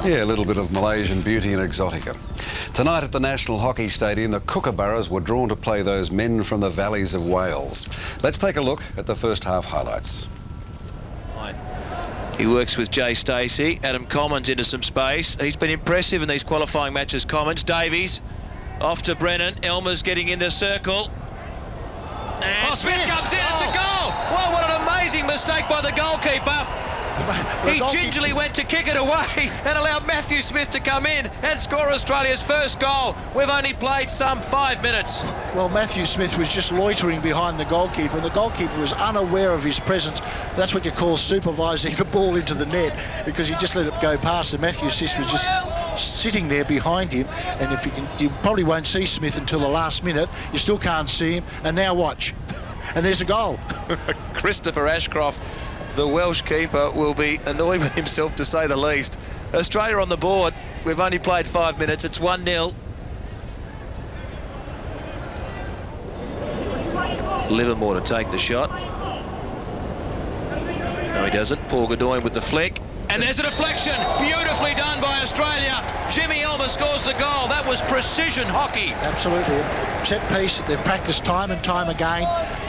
Yeah, a little bit of Malaysian beauty and exotica. Tonight at the National Hockey Stadium, the Kookaburras were drawn to play those men from the valleys of Wales. Let's take a look at the first half highlights. He works with Jay Stacey. Adam Commons into some space. He's been impressive in these qualifying matches, Commons. Davies off to Brennan. Elmer's getting in the circle. And Smith comes in. It's a goal. Well, what an amazing mistake by the goalkeeper. He gingerly went to kick it away and allowed Matthew Smith to come in and score Australia's first goal. We've only played some 5 minutes. Well, Matthew Smith was just loitering behind the goalkeeper, and the goalkeeper was unaware of his presence. That's what you call supervising the ball into the net, because he just let it go past, and Matthew Smith was just sitting there behind him. And if you probably won't see Smith until the last minute. You still can't see him, and now watch. And there's a goal. Christopher Ashcroft, the Welsh keeper, will be annoyed with himself, to say the least. Australia on the board. We've only played 5 minutes. It's 1-0. Livermore to take the shot. No, he doesn't. Paul Gaudoin with the flick. And there's a deflection. Beautifully done by Australia. Jimmy Elmer scores the goal. That was precision hockey. Absolutely. Set piece. They've practiced time and time again.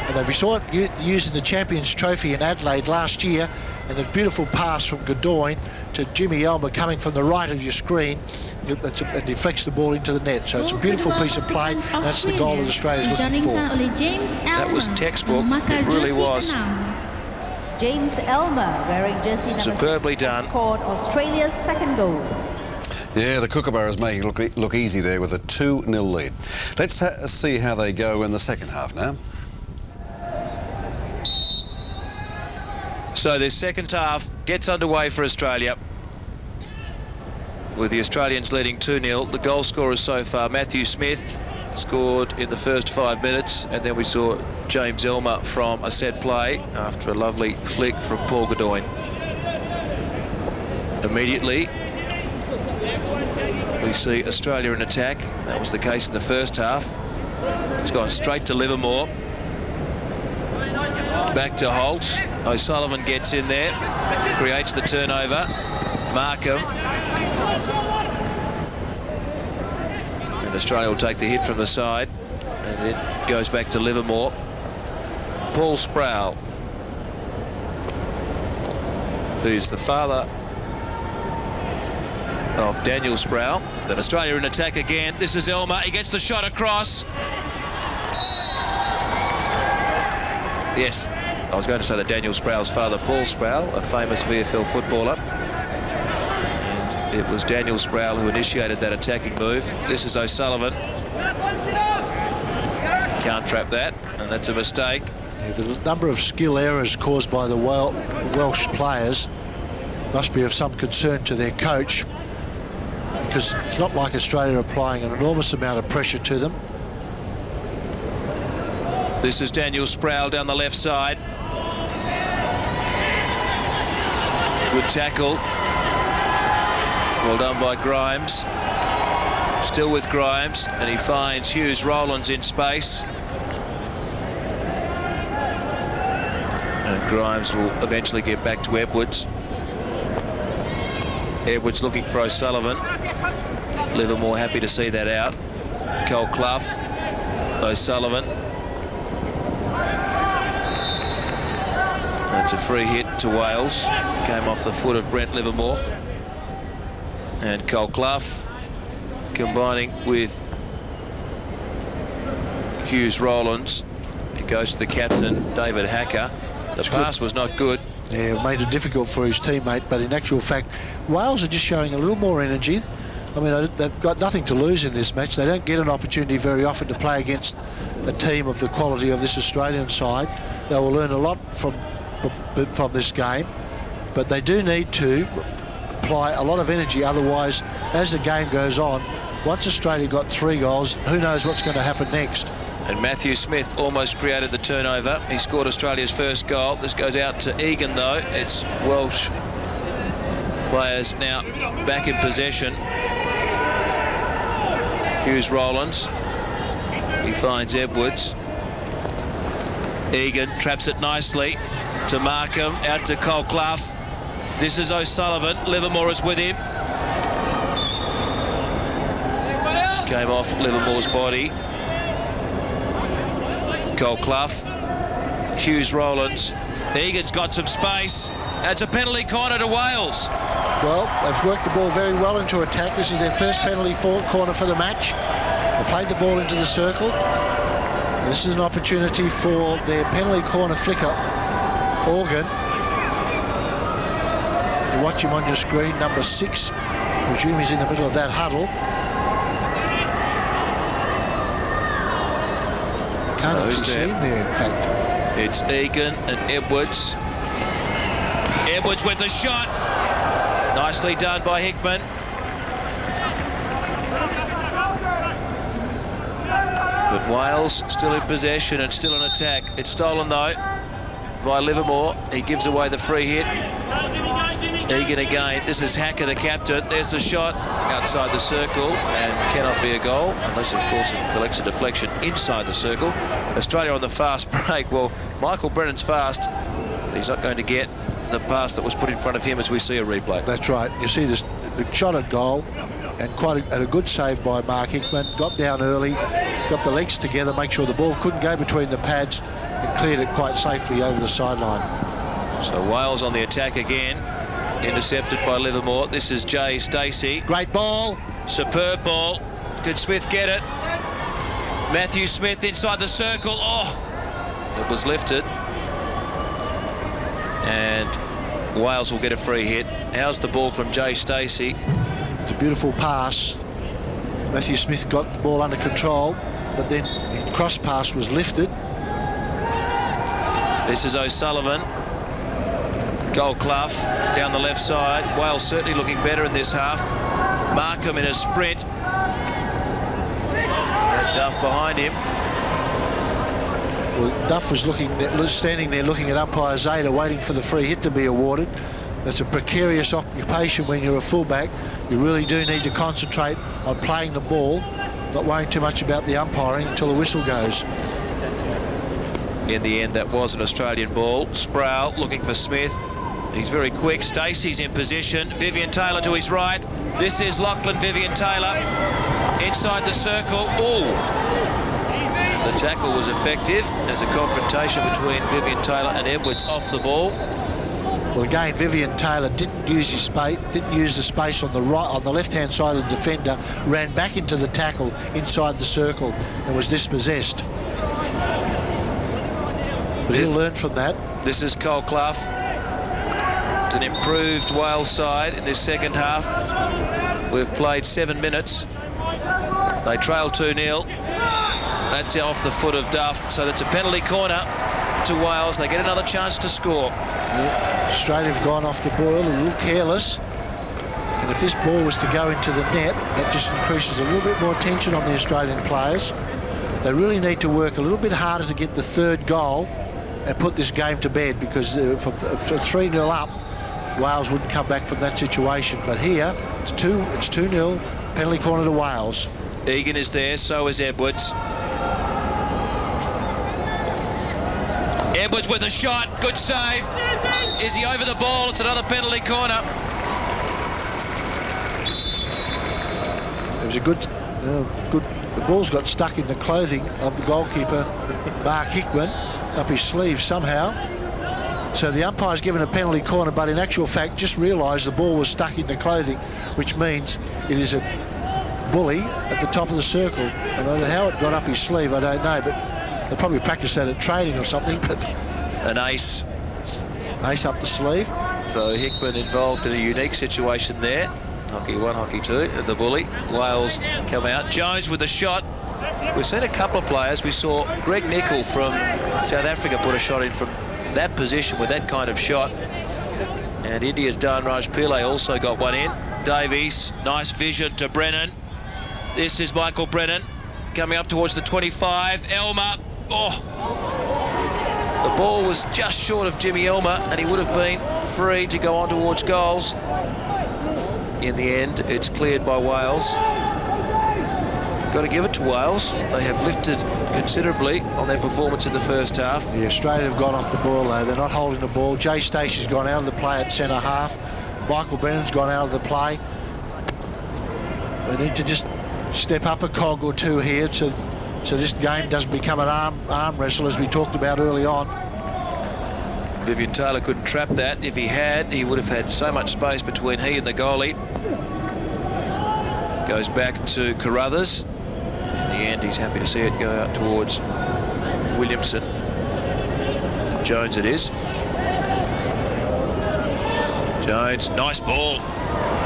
And we saw it used in the Champions Trophy in Adelaide last year, and a beautiful pass from Gaudoin to Jimmy Elmer coming from the right of your screen, and deflects the ball into the net. So it's a beautiful piece of play, and that's the goal that Australia's looking for. That was textbook. It really was. James Elmer, wearing jersey number superbly 6, done. scored Australia's second goal. Yeah, the Kookaburras making it look easy there with a 2-0 lead. Let's see how they go in the second half now. So this second half gets underway for Australia, with the Australians leading 2-0. The goal scorers so far, Matthew Smith scored in the first 5 minutes, and then we saw James Elmer from a set play after a lovely flick from Paul Gaudoin. Immediately we see Australia in attack. That was the case in the first half. It's gone straight to Livermore. Back to Holt. O'Sullivan gets in there, creates the turnover. Markham. And Australia will take the hit from the side, and it goes back to Livermore. Paul Sproul, who's the father of Daniel Sproul. But Australia in attack again. This is Elmer. He gets the shot across. Yes, I was going to say that Daniel Sproul's father, Paul Sproul, a famous VFL footballer. And it was Daniel Sproul who initiated that attacking move. This is O'Sullivan. Can't trap that, and that's a mistake. Yeah, the number of skill errors caused by the Welsh players must be of some concern to their coach, because it's not like Australia applying an enormous amount of pressure to them. This is Daniel Sproul down the left side. Good tackle. Well done by Grimes. Still with Grimes, and he finds Hughes Rowlands in space. And Grimes will eventually get back to Edwards. Edwards looking for O'Sullivan. Livermore happy to see that out. Cole Clough. O'Sullivan. It's a free hit to Wales. Came off the foot of Brent Livermore. And Cole Clough combining with Hughes Rowlands. It goes to the captain, David Hacker. The pass was not good. Yeah, it made it difficult for his teammate, but in actual fact, Wales are just showing a little more energy. I mean, they've got nothing to lose in this match. They don't get an opportunity very often to play against a team of the quality of this Australian side. They will learn a lot from this game, but they do need to apply a lot of energy. Otherwise, as the game goes on, once Australia got 3 goals, who knows what's going to happen next. And Matthew Smith almost created the turnover. He scored Australia's first goal. This goes out to Egan, though. It's Welsh players now back in possession. Hughes Rowlands. He finds Edwards. Egan traps it nicely to Markham, out to Cole Clough. This is O'Sullivan. Livermore is with him. Came off Livermore's body. Cole Clough. Hughes Rowlands. Egan's got some space. It's a penalty corner to Wales. Well, they've worked the ball very well into attack. This is their first penalty corner for the match. They played the ball into the circle. And this is an opportunity for their penalty corner flicker, Organ. You watch him on your screen, number 6. I presume he's in the middle of that huddle. Can't actually see him there, in fact. It's Egan and Edwards. Edwards with the shot. Nicely done by Hickman. But Wales still in possession and still in attack. It's stolen though by Livermore. He gives away the free hit. Egan again. This is Hacker, the captain. There's the shot outside the circle and cannot be a goal unless, of course, it collects a deflection inside the circle. Australia on the fast break. Well, Michael Brennan's fast. He's not going to get the pass that was put in front of him as we see a replay. That's right. You see this, the shot at goal, and quite a good save by Mark Hickman. Got down early, got the legs together, make sure the ball couldn't go between the pads, and cleared it quite safely over the sideline. So Wales on the attack again, intercepted by Livermore. This is Jay Stacey. Great ball. Superb ball. Could Smith get it? Matthew Smith inside the circle. Oh, it was lifted. And Wales will get a free hit. How's the ball from Jay Stacey? It's a beautiful pass. Matthew Smith got the ball under control, but then the cross pass was lifted. This is O'Sullivan. Gold Clough down the left side. Wales certainly looking better in this half. Markham in a sprint. And Duff behind him. Well, Duff was standing there looking at umpire Zeta, waiting for the free hit to be awarded. That's a precarious occupation when you're a fullback. You really do need to concentrate on playing the ball, not worrying too much about the umpiring until the whistle goes. In the end, that was an Australian ball. Sproul looking for Smith. He's very quick. Stacey's in position. Vivian Taylor to his right. This is Lachlan Vivian Taylor inside the circle. Oh! The tackle was effective. There's a confrontation between Vivian Taylor and Edwards off the ball. Well, again, Vivian Taylor didn't use his space, didn't use the space on the right, on the left-hand side of the defender, ran back into the tackle inside the circle and was dispossessed. But he'll learn from that. This is Cole Clough. It's an improved Wales side in this second half. We've played 7 minutes. They trail 2-0. That's off the foot of Duff. So that's a penalty corner to Wales. They get another chance to score. Yeah, Australia have gone off the boil, a little careless. And if this ball was to go into the net, that just increases a little bit more tension on the Australian players. They really need to work a little bit harder to get the third goal and put this game to bed, because for 3-0 up, Wales wouldn't come back from that situation. But here, it's 2-0, penalty corner to Wales. Egan is there, so is Edwards. Edwards with a shot, good save. Is he over the ball? It's another penalty corner. It was a good. The ball's got stuck in the clothing of the goalkeeper, Mark Hickman, up his sleeve somehow. So the umpire's given a penalty corner, but in actual fact just realised the ball was stuck in the clothing, which means it is a bully at the top of the circle. And I don't know how it got up his sleeve, I don't know, but they probably practiced that at training or something. But an ace up the sleeve. So Hickman involved in a unique situation there. Hockey 1, hockey 2, the bully. Wales come out. Jones with the shot. We've seen a couple of players. We saw Greg Nicol from South Africa put a shot in from that position with that kind of shot. And India's Dhanraj Pillay also got one in. Davies, nice vision to Brennan. This is Michael Brennan coming up towards the 25. Elmer. Oh! The ball was just short of Jimmy Elmer, and he would have been free to go on towards goals. In the end, it's cleared by Wales. Got to give it to Wales. They have lifted considerably on their performance in the first half. Yeah, Australia have gone off the ball though. They're not holding the ball. Jay Stacey's gone out of the play at centre half. Michael Brennan's gone out of the play. They need to just step up a cog or two here, so this game doesn't become an arm wrestle as we talked about early on. Vivian Taylor couldn't trap that. If he had, he would have had so much space between he and the goalie. Goes back to Carruthers. In the end, he's happy to see it go out towards Williamson. Jones it is. Jones, nice ball.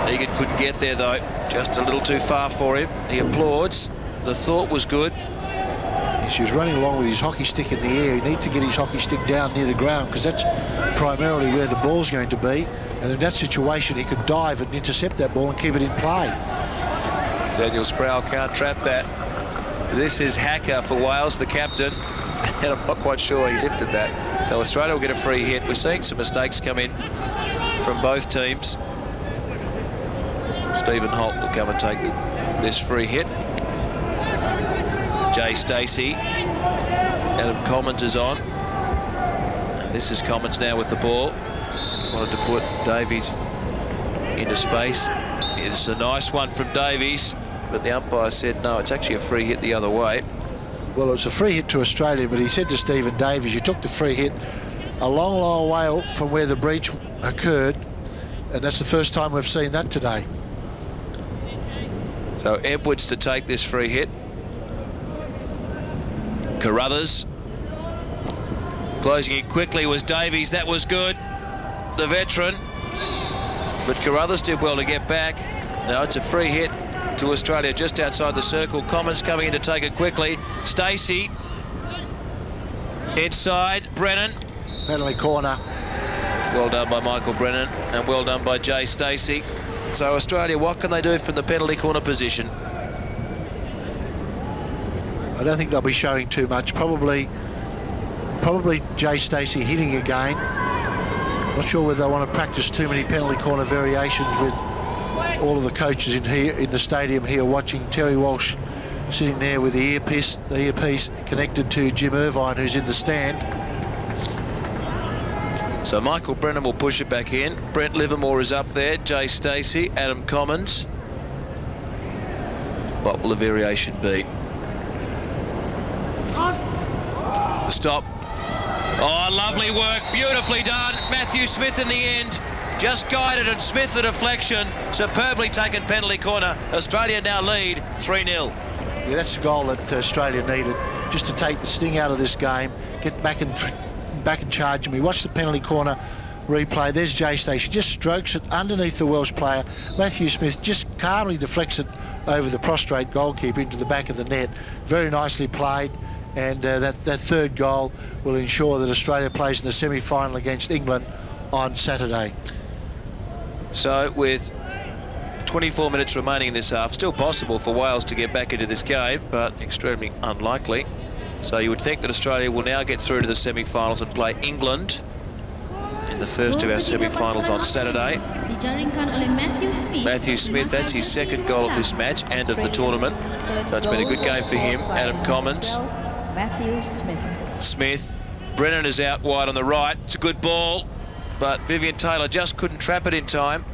Egan couldn't get there though, just a little too far for him. He applauds. The thought was good. He was running along with his hockey stick in the air. He needs to get his hockey stick down near the ground because that's primarily where the ball's going to be. And in that situation, he could dive and intercept that ball and keep it in play. Daniel Sproul can't trap that. This is Hacker for Wales, the captain. And I'm not quite sure he lifted that. So Australia will get a free hit. We're seeing some mistakes come in from both teams. Stephen Holt will come and take this free hit. Jay Stacey. Adam Commons is on. And this is Commons now with the ball. Wanted to put Davies into space. It's a nice one from Davies, but the umpire said no, it's actually a free hit the other way. Well, it was a free hit to Australia, but he said to Stephen Davies, you took the free hit a long, long way from where the breach occurred, and that's the first time we've seen that today. So Edwards to take this free hit. Carruthers. Closing in quickly was Davies. That was good. The veteran. But Carruthers did well to get back. Now it's a free hit to Australia just outside the circle. Commons coming in to take it quickly. Stacey. Inside. Brennan. Penalty corner. Well done by Michael Brennan and well done by Jay Stacey. So Australia, what can they do from the penalty corner position? I don't think they'll be showing too much. Probably Jay Stacey hitting again. Not sure whether they want to practice too many penalty corner variations with all of the coaches in the stadium here watching. Terry Walsh sitting there with the earpiece connected to Jim Irvine, who's in the stand. So Michael Brennan will push it back in. Brent Livermore is up there. Jay Stacey, Adam Commons. What will the variation be? Stop. Oh, lovely work. Beautifully done. Matthew Smith in the end. Just guided and Smith the deflection. Superbly taken penalty corner. Australia now lead 3-0. Yeah, that's the goal that Australia needed, just to take the sting out of this game, get back and charge. And we watch the penalty corner replay. There's Jay Stacey, just strokes it underneath the Welsh player. Matthew Smith just calmly deflects it over the prostrate goalkeeper into the back of the net. Very nicely played. And that third goal will ensure that Australia plays in the semi-final against England on Saturday. So with 24 minutes remaining in this half, still possible for Wales to get back into this game, but extremely unlikely. So you would think that Australia will now get through to the semi-finals and play England in the first of our semi-finals on Saturday. Matthew Smith, that's his second goal of this match and of the tournament. So it's been a good game for him. Adam Commons. Matthew Smith. Smith. Brennan is out wide on the right. It's a good ball, but Vivian Taylor just couldn't trap it in time.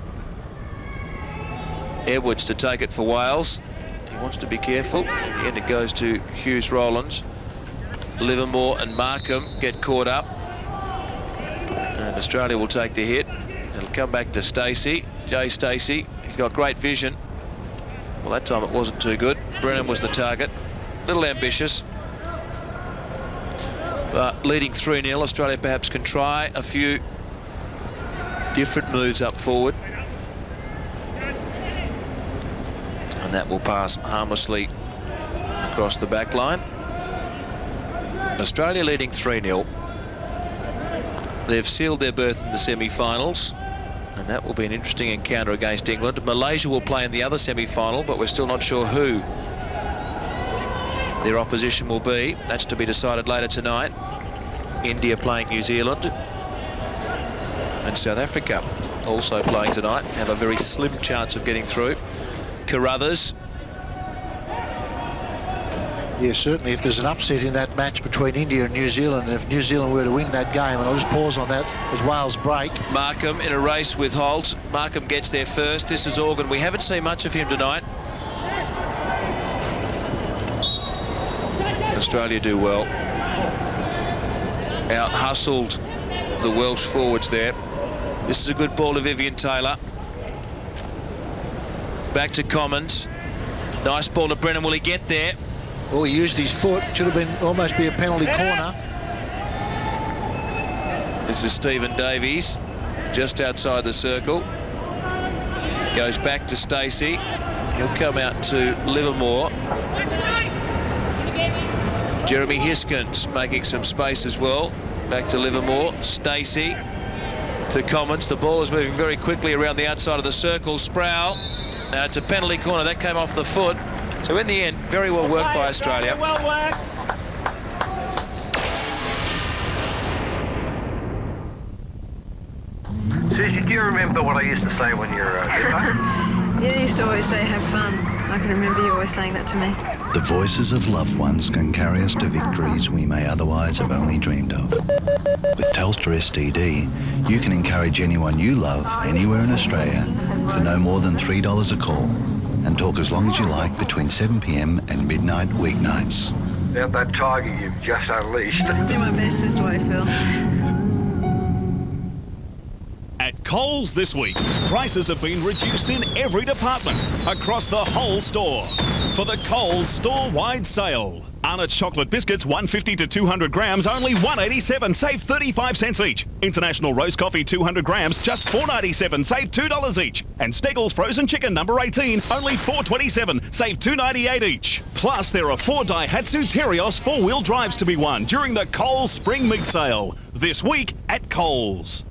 Edwards to take it for Wales. He wants to be careful. In the end, it goes to Hughes Rowlands. Livermore and Markham get caught up. And Australia will take the hit. It'll come back to Stacey. Jay Stacey. He's got great vision. Well, that time it wasn't too good. Brennan was the target. A little ambitious. But leading 3-0, Australia perhaps can try a few different moves up forward. And that will pass harmlessly across the back line. Australia leading 3-0. They've sealed their berth in the semi-finals, and that will be an interesting encounter against England. Malaysia will play in the other semi-final, but we're still not sure who their opposition will be. That's to be decided later tonight. India playing New Zealand. And South Africa also playing tonight. Have a very slim chance of getting through. Carruthers. Yeah, certainly if there's an upset in that match between India and New Zealand, and if New Zealand were to win that game, and I'll just pause on that as Wales break. Markham in a race with Holt. Markham gets there first. This is Organ. We haven't seen much of him tonight. Australia do well. Out-hustled the Welsh forwards there. This is a good ball to Vivian Taylor. Back to Commons. Nice ball to Brennan. Will he get there? Oh, he used his foot. Should have been almost be a penalty corner. This is Stephen Davies, just outside the circle. Goes back to Stacey. He'll come out to Livermore. Jeremy Hiskins making some space as well. Back to Livermore. Stacey to Commons. The ball is moving very quickly around the outside of the circle. Sproul. Now it's a penalty corner. That came off the foot. So in the end, very well worked by Australia. Well worked. Susie, do you remember what I used to say when you're zipper? You used to always say have fun. I can remember you always saying that to me. The voices of loved ones can carry us to victories we may otherwise have only dreamed of. With Telstra STD, you can encourage anyone you love anywhere in Australia for no more than $3 a call and talk as long as you like between 7 p.m. and midnight weeknights. About that tiger you've just unleashed. Do my best this way, Phil. At Coles this week, prices have been reduced in every department across the whole store. For the Coles store-wide sale. Arnott chocolate biscuits, 150 to 200 grams, only $1.87, save 35 cents each. International roast coffee, 200 grams, just $4.97, save $2 each. And Steggles frozen chicken number 18, only $4.27, save $2.98 each. Plus, there are 4 Daihatsu Terios 4-wheel drives to be won during the Coles Spring Meat Sale. This week at Coles.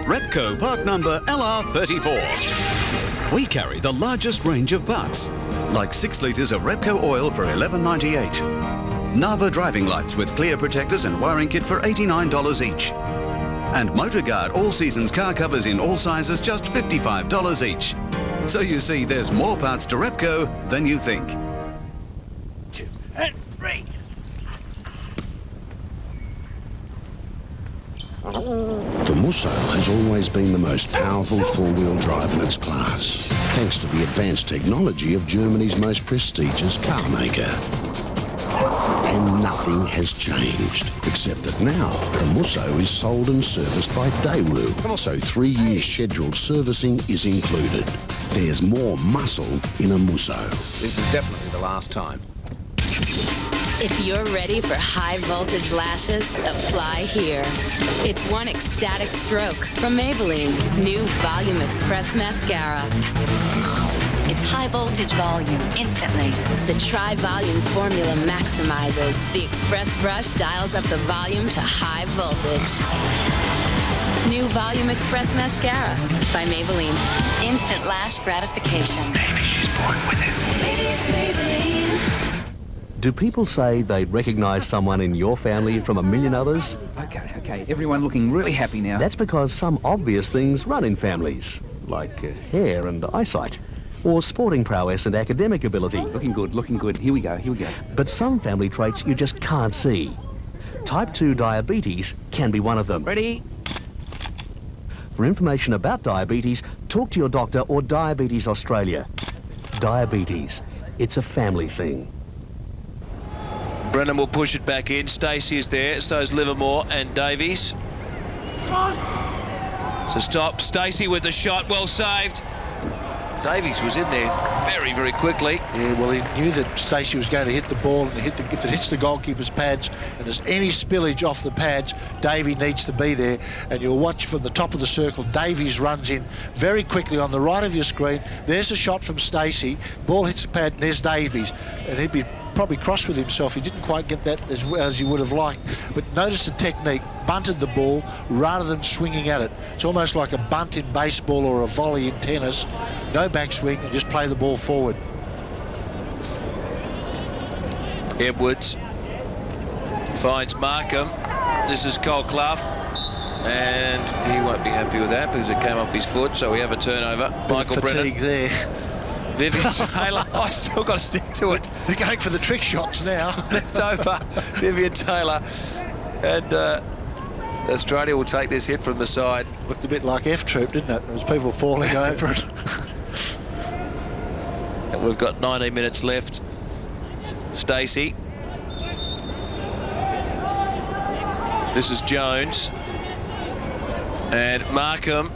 Repco part number LR34. We carry the largest range of parts, like 6 litres of Repco oil for $11.98. Nava driving lights with clear protectors and wiring kit for $89 each. And MotorGuard all seasons car covers in all sizes, just $55 each. So you see, there's more parts to Repco than you think. 2 and 3. The Musso has always been the most powerful four-wheel drive in its class, thanks to the advanced technology of Germany's most prestigious car maker. And nothing has changed, except that now the Musso is sold and serviced by Daewoo. So 3 years scheduled servicing is included. There's more muscle in a Musso. This is definitely the last time. If you're ready for high voltage lashes, apply here. It's one ecstatic stroke from Maybelline's new Volume Express Mascara. It's high voltage volume instantly. The Tri-Volume formula maximizes. The Express brush dials up the volume to high voltage. New Volume Express Mascara by Maybelline. Instant lash gratification. Maybe she's born with it. Maybe it's Maybelline. Do people say they'd recognise someone in your family from a million others? Okay, everyone looking really happy now. That's because some obvious things run in families, like hair and eyesight, or sporting prowess and academic ability. Looking good. Here we go. But some family traits you just can't see. Type 2 diabetes can be one of them. Ready? For information about diabetes, talk to your doctor or Diabetes Australia. Diabetes, it's a family thing. Brennan will push it back in. Stacey is there, so is Livermore and Davies. So stop. Stacey with the shot, well saved. Davies was in there very, very quickly. Yeah, well, he knew that Stacey was going to hit the ball, and if it hits the goalkeeper's pads and there's any spillage off the pads, Davey needs to be there. And you'll watch from the top of the circle, Davies runs in very quickly on the right of your screen. There's a shot from Stacey. Ball hits the pad, and there's Davies. And he'd be probably cross with himself. He didn't quite get that as well as he would have liked. But notice the technique. Bunted the ball rather than swinging at it. It's almost like a bunt in baseball or a volley in tennis. No backswing, and just play the ball forward. Edwards finds Markham. This is Cole Clough, and he won't be happy with that because it came off his foot, so we have a turnover. Michael Brennan there. Vivian Taylor, I still got to stick to it. They're going for the trick shots now. Left over Vivian Taylor, and Australia will take this hit from the side. Looked a bit like F-Troop, didn't it? There was people falling over it. And we've got 19 minutes left. Stacey. This is Jones. And Markham.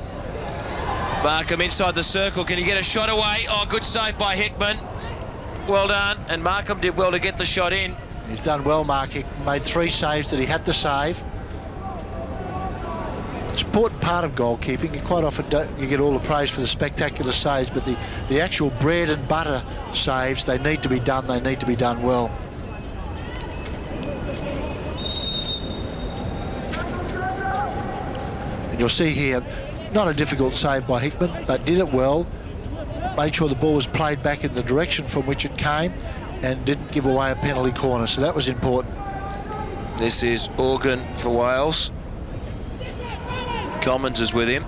Markham inside the circle. Can he get a shot away? Oh, good save by Hickman. Well done. And Markham did well to get the shot in. He's done well, Mark. He made 3 saves that he had to save. It's an important part of goalkeeping. You quite often you get all the praise for the spectacular saves, but the actual bread and butter saves, they need to be done. They need to be done well. And you'll see here, not a difficult save by Hickman, but did it well. Made sure the ball was played back in the direction from which it came and didn't give away a penalty corner, so that was important. This is Organ for Wales. Commons is with him.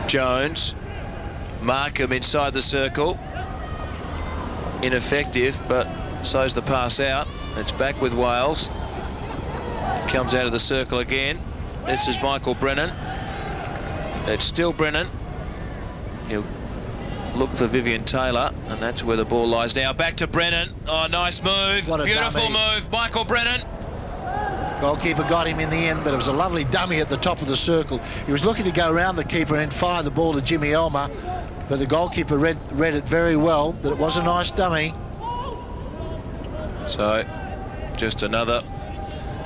Jones. Markham inside the circle. Ineffective, but so's the pass out. It's back with Wales. Comes out of the circle again. This is Michael Brennan. It's still Brennan. He'll look for Vivian Taylor, and that's where the ball lies now. Back to Brennan. Oh, nice move. Beautiful move. Michael Brennan. Goalkeeper got him in the end, but it was a lovely dummy at the top of the circle. He was looking to go around the keeper and fire the ball to Jimmy Elmer, but the goalkeeper read it very well, that it was a nice dummy. So, just another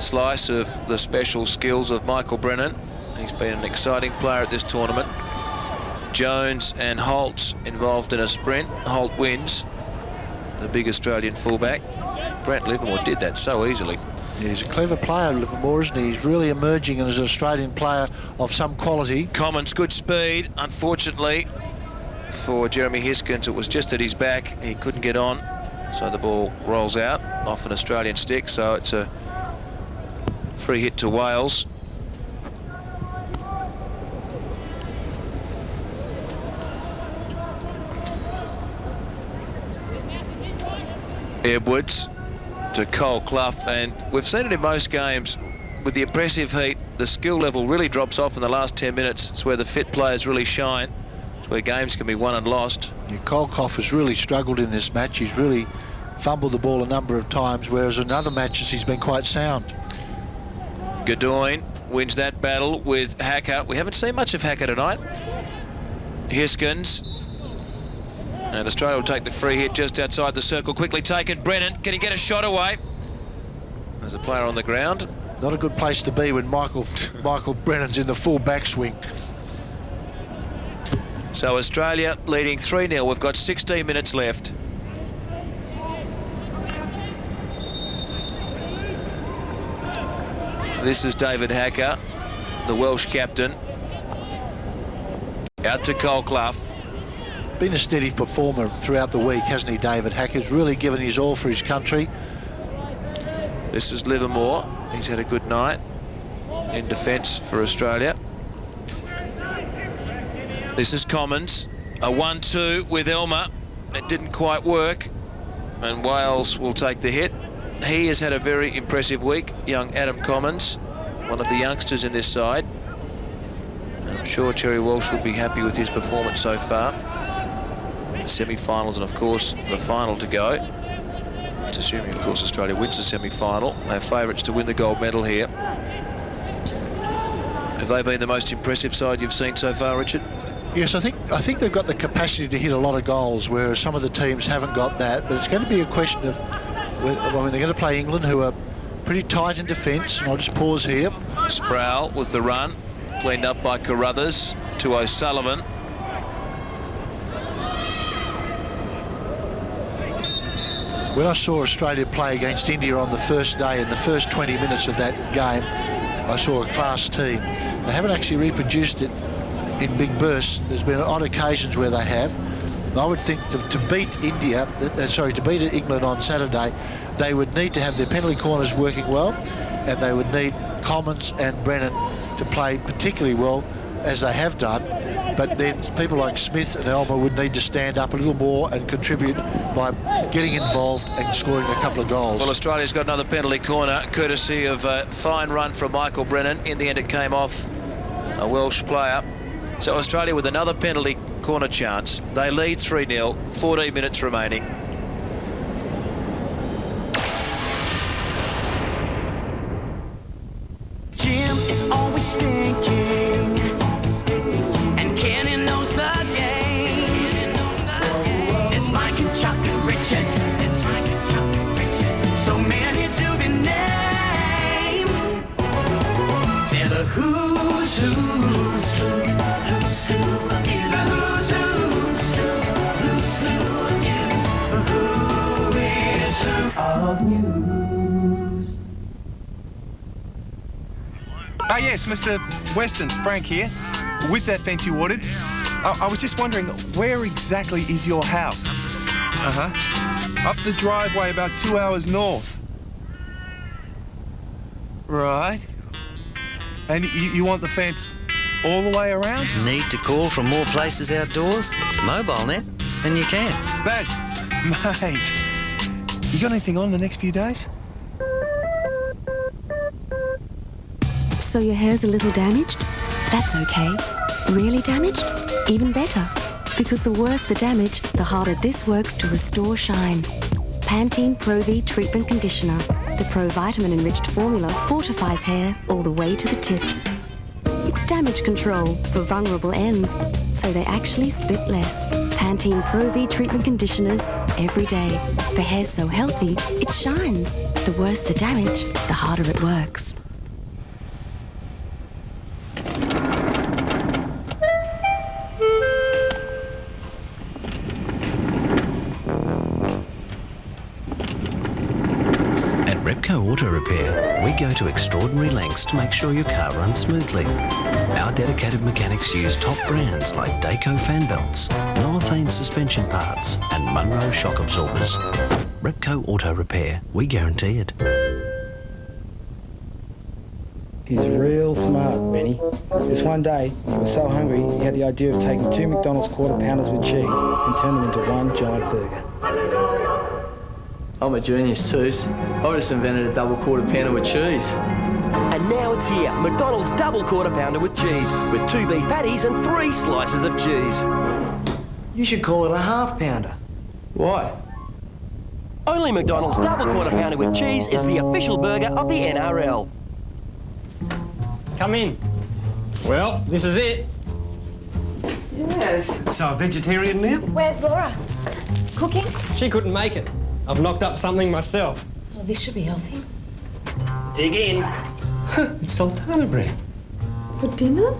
slice of the special skills of Michael Brennan. He's been an exciting player at this tournament. Jones and Holt involved in a sprint. Holt wins, the big Australian fullback. Brent Livermore did that so easily. Yeah, he's a clever player, Livermore, isn't he? He's really emerging as an Australian player of some quality. Commons, good speed. Unfortunately for Jeremy Hiskins, it was just at his back. He couldn't get on, so the ball rolls out off an Australian stick. So it's a free hit to Wales. Edwards to Cole Clough, and we've seen it in most games with the oppressive heat. The skill level really drops off in the last 10 minutes. It's where the fit players really shine. It's where games can be won and lost. Yeah, Cole Clough has really struggled in this match. He's really fumbled the ball a number of times, whereas in other matches he's been quite sound. Gaudoin wins that battle with Hacker. We haven't seen much of Hacker tonight. Hiskins. And Australia will take the free hit just outside the circle. Quickly taken. Brennan, can he get a shot away? There's a player on the ground. Not a good place to be when Michael Brennan's in the full backswing. So Australia leading 3-0. We've got 16 minutes left. This is David Hacker, the Welsh captain. Out to Cole Clough. Been a steady performer throughout the week, hasn't he, David Hacker's really given his all for his country. This is Livermore. He's had a good night in defence for Australia. This is Commons. A 1-2 with Elmer. It didn't quite work, and Wales will take the hit. He has had a very impressive week, young Adam Commons, one of the youngsters in this side. And I'm sure Terry Walsh will be happy with his performance so far. The semi-finals and, of course, the final to go. It's assuming, of course, Australia wins the semi-final. They're favourites to win the gold medal here. Have they been the most impressive side you've seen so far, Richard? Yes, I think they've got the capacity to hit a lot of goals, whereas some of the teams haven't got that. But it's going to be a question of, I mean, they're going to play England, who are pretty tight in defence. And I'll just pause here. Sproul with the run, cleaned up by Carruthers to O'Sullivan. When I saw Australia play against India on the first day, in the first 20 minutes of that game, I saw a class team. They haven't actually reproduced it in big bursts. There's been odd occasions where they have. I would think to beat to beat England on Saturday, they would need to have their penalty corners working well, and they would need Commons and Brennan to play particularly well, as they have done. but then people like Smith and Elmer would need to stand up a little more and contribute by getting involved and scoring a couple of goals. Well, Australia's got another penalty corner, courtesy of a fine run from Michael Brennan. In the end, it came off a Welsh player. So Australia with another penalty corner chance. They lead 3-0, 14 minutes remaining. Jim is always thinking, and Kenny knows the game. It's Mike and Chuck and Richard. So many to be named. They're the who's who's. Who's who of news. The who's who's. Who's who of news. Who is who of news. Ah, yes, Mr. Weston, Frank here, with that fence you ordered. I was just wondering, where exactly is your house? Up the driveway about 2 hours north. Right. And you want the fence all the way around? Need to call from more places outdoors? Mobile net, and you can. Baz, mate, you got anything on the next few days? So your hair's a little damaged? That's okay. Really damaged? Even better. Because the worse the damage, the harder this works to restore shine. Pantene Pro-V Treatment Conditioner. The pro-vitamin-enriched formula fortifies hair all the way to the tips. It's damage control for vulnerable ends, so they actually split less. Pantene Pro-V Treatment Conditioners every day. For hair so healthy, it shines. The worse the damage, the harder it works. Auto Repair, we go to extraordinary lengths to make sure your car runs smoothly. Our dedicated mechanics use top brands like Dayco fan belts, Northane suspension parts and Munro shock absorbers. Repco Auto Repair, we guarantee it. He's real smart, Benny. This one day, he was so hungry he had the idea of taking 2 McDonald's quarter pounders with cheese and turn them into one giant burger. I'm a genius, Toos. I just invented a double quarter pounder with cheese. And now it's here, McDonald's double quarter pounder with cheese, with 2 beef patties and 3 slices of cheese. You should call it a half pounder. Why? Only McDonald's double quarter pounder with cheese is the official burger of the NRL. Come in. Well, this is it. Yes. So, a vegetarian now? Where's Laura? Cooking? She couldn't make it. I've knocked up something myself. Well, this should be healthy. Dig in. It's sultana bread. For dinner?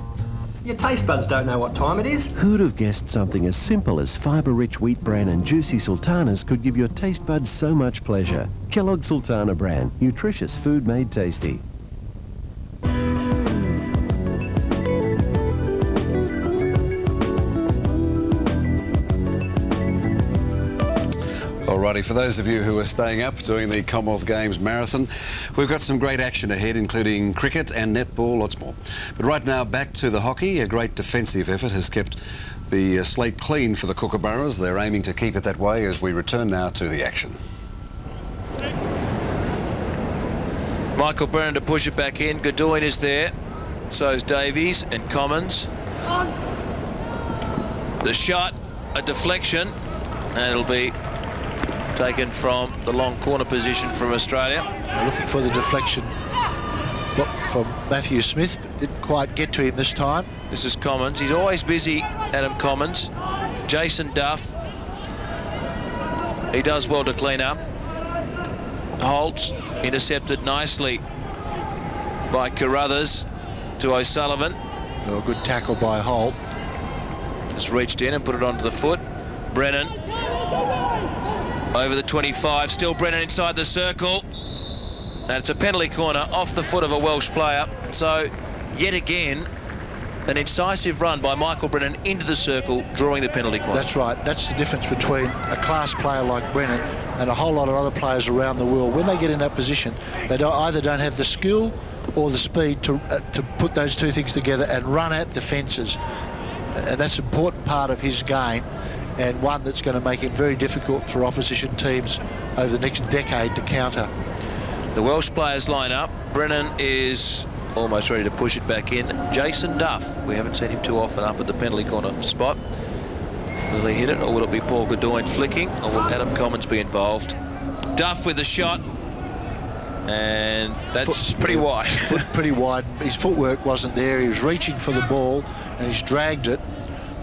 Your taste buds don't know what time it is. Who'd have guessed something as simple as fibre-rich wheat bran and juicy sultanas could give your taste buds so much pleasure? Kellogg's Sultana Bran, nutritious food made tasty. Alrighty, for those of you who are staying up doing the Commonwealth Games marathon, we've got some great action ahead, including cricket and netball, lots more. But right now, back to the hockey. A great defensive effort has kept the slate clean for the Kookaburras. They're aiming to keep it that way as we return now to the action. Michael Brennan to push it back in. Gaudoin is there. So is Davies and Commons. The shot, a deflection, and it'll be taken from the long corner position from Australia. They're looking for the deflection from Matthew Smith, but didn't quite get to him this time. This is Commons. He's always busy, Adam Commons. Jason Duff. He does well to clean up. Holtz intercepted nicely by Carruthers to O'Sullivan. Oh, a good tackle by Holt. Just reached in and put it onto the foot. Brennan over the 25, still Brennan inside the circle. And it's a penalty corner off the foot of a Welsh player. So, yet again, an incisive run by Michael Brennan into the circle, drawing the penalty corner. That's right. That's the difference between a class player like Brennan and a whole lot of other players around the world. When they get in that position, they either don't have the skill or the speed to put those two things together and run at the fences. and that's an important part of his game, and one that's going to make it very difficult for opposition teams over the next decade to counter. The Welsh players line up. Brennan is almost ready to push it back in. Jason Duff, we haven't seen him too often up at the penalty corner spot. Will he hit it, or will it be Paul Gaudoin flicking, or will Adam Commons be involved? Duff with a shot, and that's pretty wide. Pretty wide. His footwork wasn't there. He was reaching for the ball, and he's dragged it,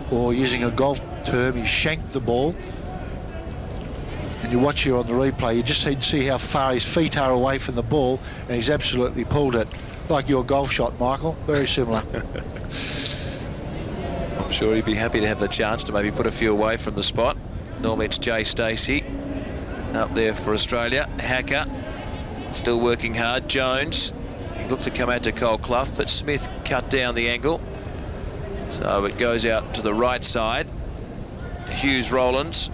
or using a golf term, he shanked the ball. And you watch here on the replay, you just see how far his feet are away from the ball, and he's absolutely pulled it. Like your golf shot, Michael. Very similar. I'm sure he'd be happy to have the chance to maybe put a few away from the spot. Normally it's Jay Stacey up there for Australia. Hacker still working hard. Jones, he looked to come out to Cole Clough, but Smith cut down the angle. So it goes out to the right side. Hughes Rowlands.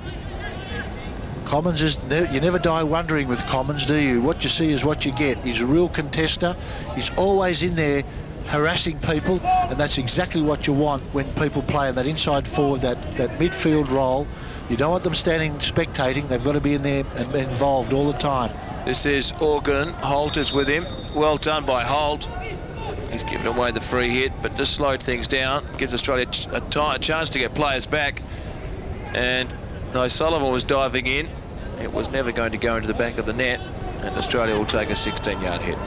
Commons is, you never die wondering with Commons, do you? What you see is what you get. He's a real contester. He's always in there harassing people, and that's exactly what you want when people play in that inside forward, that midfield role. You don't want them standing spectating. They've got to be in there and involved all the time. This is Organ. Holt is with him. Well done by Holt. He's given away the free hit, but just slowed things down. Gives Australia a chance to get players back. And no, Sullivan was diving in. It was never going to go into the back of the net, and Australia will take a 16-yard hit.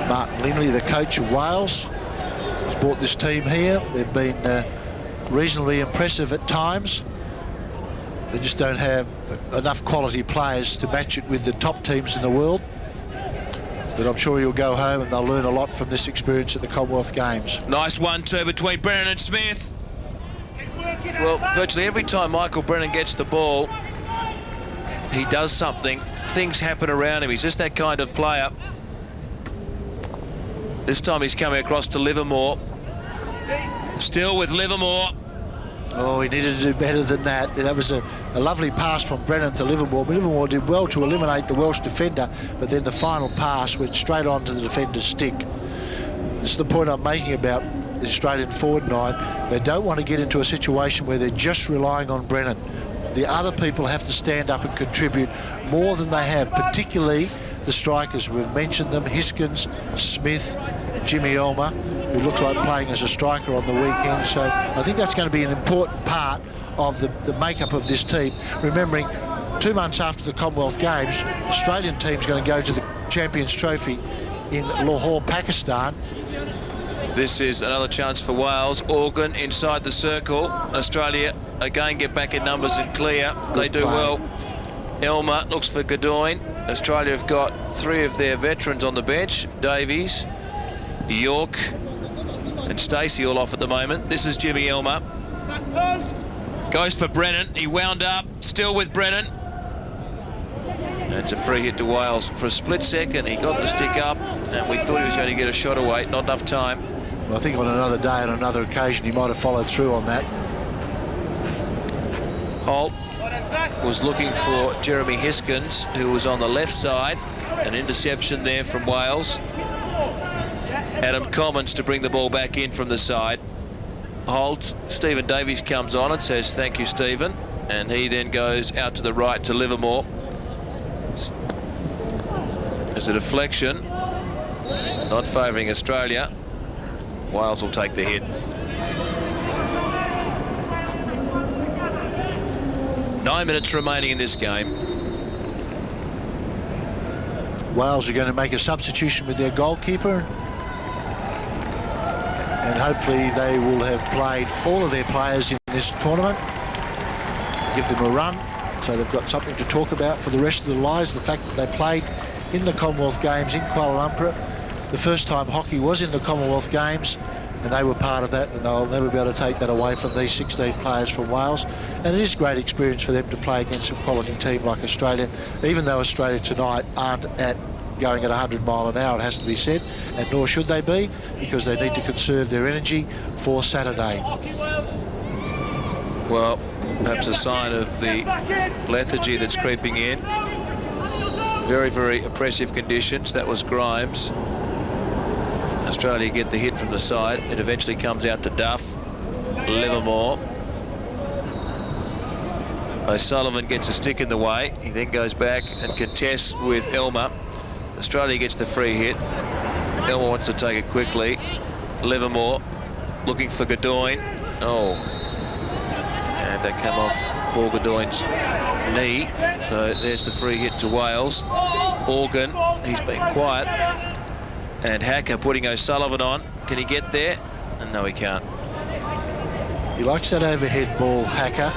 Martin Lindley, the coach of Wales, has brought this team here. They've been reasonably impressive at times. They just don't have enough quality players to match it with the top teams in the world. But I'm sure you'll go home and they'll learn a lot from this experience at the Commonwealth Games. Nice 1-2 between Brennan and Smith. Well, virtually every time Michael Brennan gets the ball, he does something. Things happen around him. He's just that kind of player. This time he's coming across to Livermore. Still with Livermore. Oh, he needed to do better than that. That was a lovely pass from Brennan to Livermore, but Livermore did well to eliminate the Welsh defender, but then the final pass went straight onto the defender's stick. This is the point I'm making about the Australian forward nine. They don't want to get into a situation where they're just relying on Brennan. The other people have to stand up and contribute more than they have, particularly the strikers. We've mentioned them: Hiskins, Smith, Jimmy Elmer, who looks like playing as a striker on the weekend. So I think that's going to be an important part of the makeup of this team. Remembering, 2 months after the Commonwealth Games, the Australian team's going to go to the Champions Trophy in Lahore, Pakistan. This is another chance for Wales. Organ inside the circle. Australia again get back in numbers and clear. They do well. Elmer looks for Gaudoin. Australia have got 3 of their veterans on the bench. Davies, York and Stacey all off at the moment. This is Jimmy Elmer. Goes for Brennan. He wound up. Still with Brennan. And it's a free hit to Wales. For a split second, he got the stick up, and we thought he was going to get a shot away. Not enough time. Well, I think on another day, on another occasion, he might have followed through on that. Holt was looking for Jeremy Hiskins, who was on the left side. An interception there from Wales. Adam Commons to bring the ball back in from the side. Holt, Stephen Davies comes on and says, "Thank you, Stephen." And he then goes out to the right to Livermore. There's a deflection, not favouring Australia. Wales will take the hit. Nine minutes remaining in this game. Wales are going to make a substitution with their goalkeeper, and hopefully they will have played all of their players in this tournament. Give them a run, so they've got something to talk about for the rest of their lives. The fact that they played in the Commonwealth Games in Kuala Lumpur, the first time hockey was in the Commonwealth Games, and they were part of that, and they'll never be able to take that away from these 16 players from Wales. And it is a great experience for them to play against a quality team like Australia, even though Australia tonight aren't going at 100 mile an hour, it has to be said, and nor should they be, because they need to conserve their energy for Saturday. Well, perhaps a sign of the lethargy that's creeping in. Very, very oppressive conditions. That was Grimes. Australia get the hit from the side. It eventually comes out to Duff. Livermore. O'Sullivan gets a stick in the way. He then goes back and contests with Elmer. Australia gets the free hit. Elmer wants to take it quickly. Livermore looking for Gaudoin. Oh. And that came off Paul Gaudoin's knee. So there's the free hit to Wales. Organ, he's been quiet. And Hacker putting O'Sullivan on. Can he get there? And no, he can't. He likes that overhead ball, Hacker.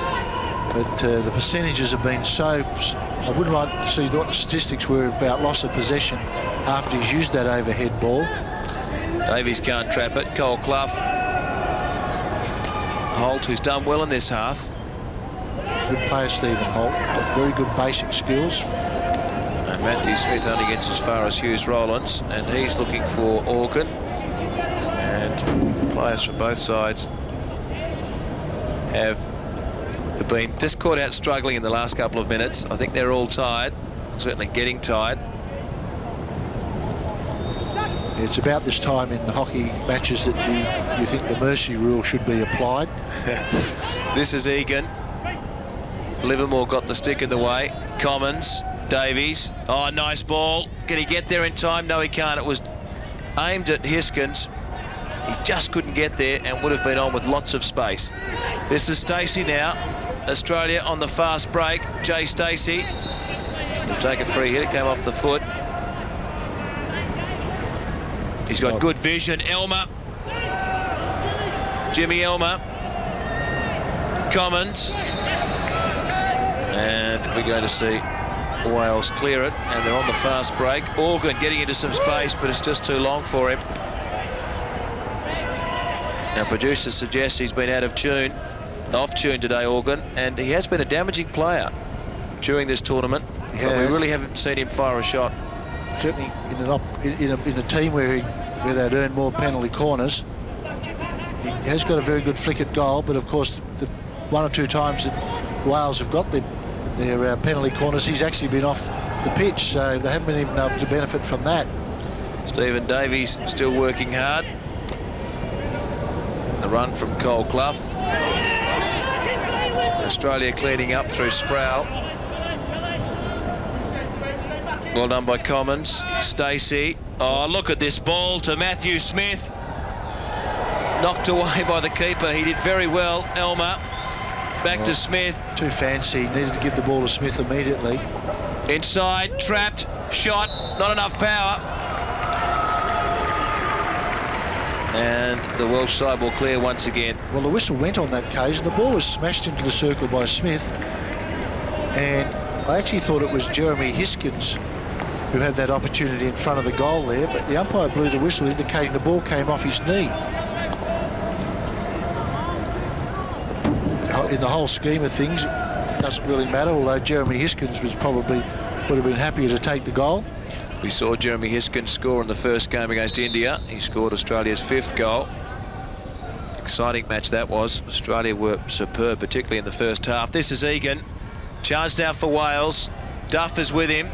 But the percentages have been so... I wouldn't like to see what the statistics were about loss of possession after he's used that overhead ball. Davies can't trap it. Cole Clough. Holt, who's done well in this half. Good player, Stephen Holt. Got very good basic skills. And Matthew Smith only gets as far as Hughes Rowlands, and he's looking for Organ. And players from both sides have been just caught out struggling in the last couple of minutes. I think they're all tired, certainly getting tired. It's about this time in the hockey matches that you think the mercy rule should be applied. This is Egan. Livermore got the stick in the way. Commons, Davies. Oh, nice ball. Can he get there in time? No, he can't. It was aimed at Hiskins. He just couldn't get there and would have been on with lots of space. This is Stacey now. Australia on the fast break. Jay Stacey will take a free hit. It came off the foot. He's got good vision. Elmer. Jimmy Elmer. Commons. And we're going to see Wales clear it. And they're on the fast break. Organ getting into some space, but it's just too long for him. Our producer suggests he's been out of tune. Off tune today, Organ, and he has been a damaging player during this tournament. But we really haven't seen him fire a shot. Certainly in a team where they'd earn more penalty corners, he has got a very good flick at goal. But of course, the one or two times that Wales have got their penalty corners, he's actually been off the pitch, so they haven't been even able to benefit from that. Stephen Davies still working hard. The run from Cole Clough. Australia cleaning up through Sproul. Well done by Commons. Stacey. Oh, look at this ball to Matthew Smith. Knocked away by the keeper. He did very well. Elmer. Back to Smith. Too fancy. Needed to give the ball to Smith immediately. Inside. Trapped. Shot. Not enough power. And the Welsh side will clear once again. Well, the whistle went on that occasion. The ball was smashed into the circle by Smith. And I actually thought it was Jeremy Hiskins who had that opportunity in front of the goal there, but the umpire blew the whistle indicating the ball came off his knee. In the whole scheme of things, it doesn't really matter, although Jeremy Hiskins would have been happier to take the goal. We saw Jeremy Hiskins score in the first game against India. He scored Australia's 5th goal. Exciting match that was. Australia were superb, particularly in the first half. This is Egan. Chance now for Wales. Duff is with him.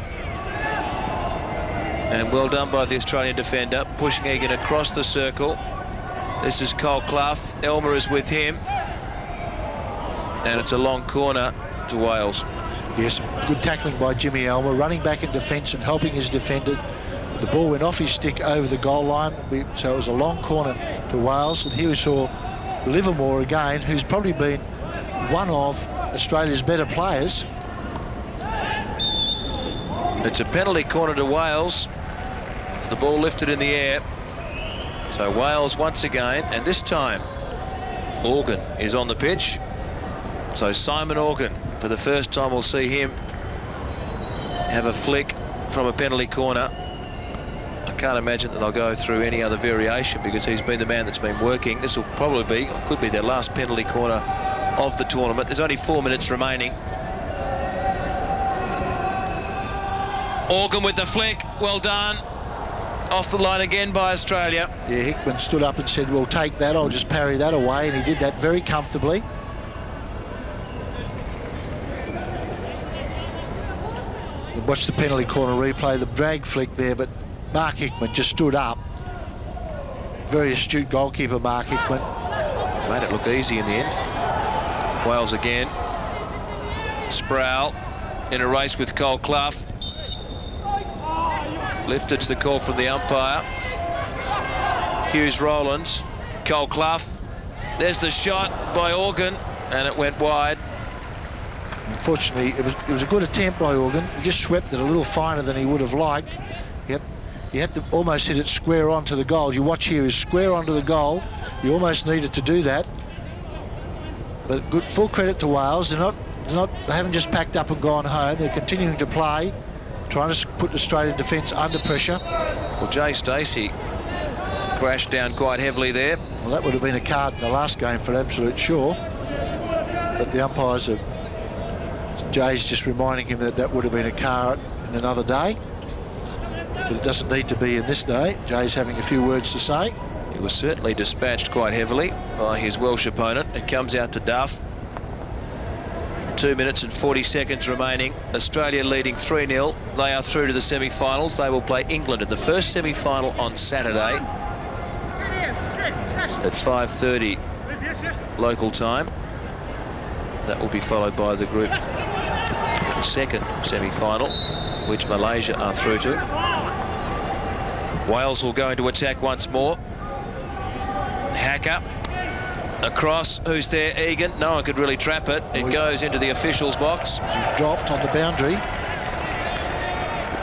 And well done by the Australian defender, pushing Egan across the circle. This is Cole Clough. Elmer is with him. And it's a long corner to Wales. Yes, good tackling by Jimmy Elmer, running back in defence and helping his defender. The ball went off his stick over the goal line, so it was a long corner to Wales. And here we saw Livermore again, who's probably been one of Australia's better players. It's a penalty corner to Wales. The ball lifted in the air. So Wales once again, and this time Organ is on the pitch. So Simon Organ, for the first time we'll see him have a flick from a penalty corner. I can't imagine that they'll go through any other variation because he's been the man that's been working. This will probably be, or could be, their last penalty corner of the tournament. There's only 4 minutes remaining. Organ with the flick, well done. Off the line again by Australia. Yeah, Hickman stood up and said, "We'll take that, I'll just parry that away," and he did that very comfortably. Watch the penalty corner replay, the drag flick there, but Mark Hickman just stood up very astute goalkeeper marking when... Made it look easy in the end. Wales again. Sproul in a race with Cole Clough. Lifted to the call from the umpire. Hughes Rowlands. Cole Clough. There's the shot by Organ, and it went wide. Unfortunately, it was a good attempt by Organ. He just swept it a little finer than he would have liked. Yep. He had to almost hit it square onto the goal. You watch here, is square onto the goal. You almost needed to do that. But good, full credit to Wales. They haven't just packed up and gone home. They're continuing to play, trying to put the Australian defence under pressure. Well, Jay Stacey crashed down quite heavily there. Well, that would have been a card in the last game for absolute sure. But the umpires are... Jay's just reminding him that that would have been a card in another day. But it doesn't need to be in this day. Jay's having a few words to say. He was certainly dispatched quite heavily by his Welsh opponent. It comes out to Duff. 2 minutes and 40 seconds remaining. Australia leading 3-0. They are through to the semi-finals. They will play England in the first semi-final on Saturday at 5:30 local time. That will be followed by the group second semi-final, which Malaysia are through to. Wales will go into attack once more. Hacker across. Who's there? Egan. No one could really trap it. It goes into the officials' box. He's dropped on the boundary.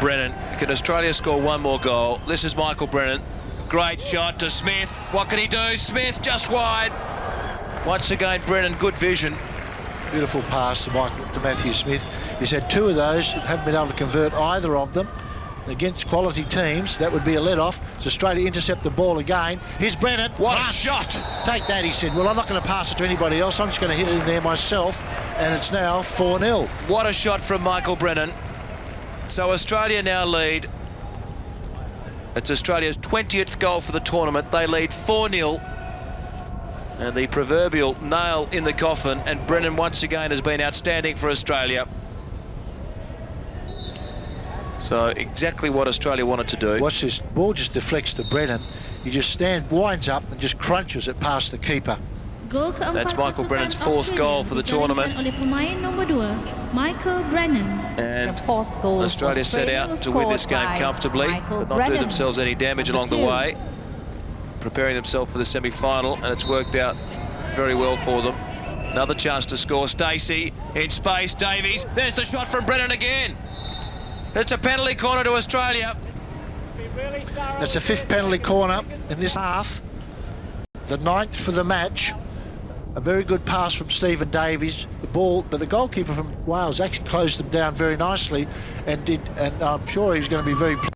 Brennan. Can Australia score one more goal? This is Michael Brennan. Great shot to Smith. What can he do? Smith just wide. Once again, Brennan, good vision. Beautiful pass to Matthew Smith. He's had 2 of those and haven't been able to convert either of them. Against quality teams, that would be a let-off. So Australia intercept the ball again. Here's Brennan. What a shot! Take that, he said. Well, I'm not going to pass it to anybody else. I'm just going to hit it in there myself. And it's now 4-0. What a shot from Michael Brennan. So Australia now lead. It's Australia's 20th goal for the tournament. They lead 4-0. And the proverbial nail in the coffin, and Brennan once again has been outstanding for Australia. So exactly what Australia wanted to do. Watch this, ball just deflects to Brennan. He just winds up and just crunches it past the keeper. That's Michael Brennan's 4th goal for the tournament. Michael Brennan. And Australia set out to win this game comfortably, but not do themselves any damage along the way. Preparing themselves for the semi-final, and it's worked out very well for them. Another chance to score. Stacey in space. Davies. There's the shot from Brennan again. It's a penalty corner to Australia. That's the 5th penalty corner in this half. The 9th for the match. A very good pass from Stephen Davies. The ball, but the goalkeeper from Wales actually closed them down very nicely, and I'm sure he was going to be very pleased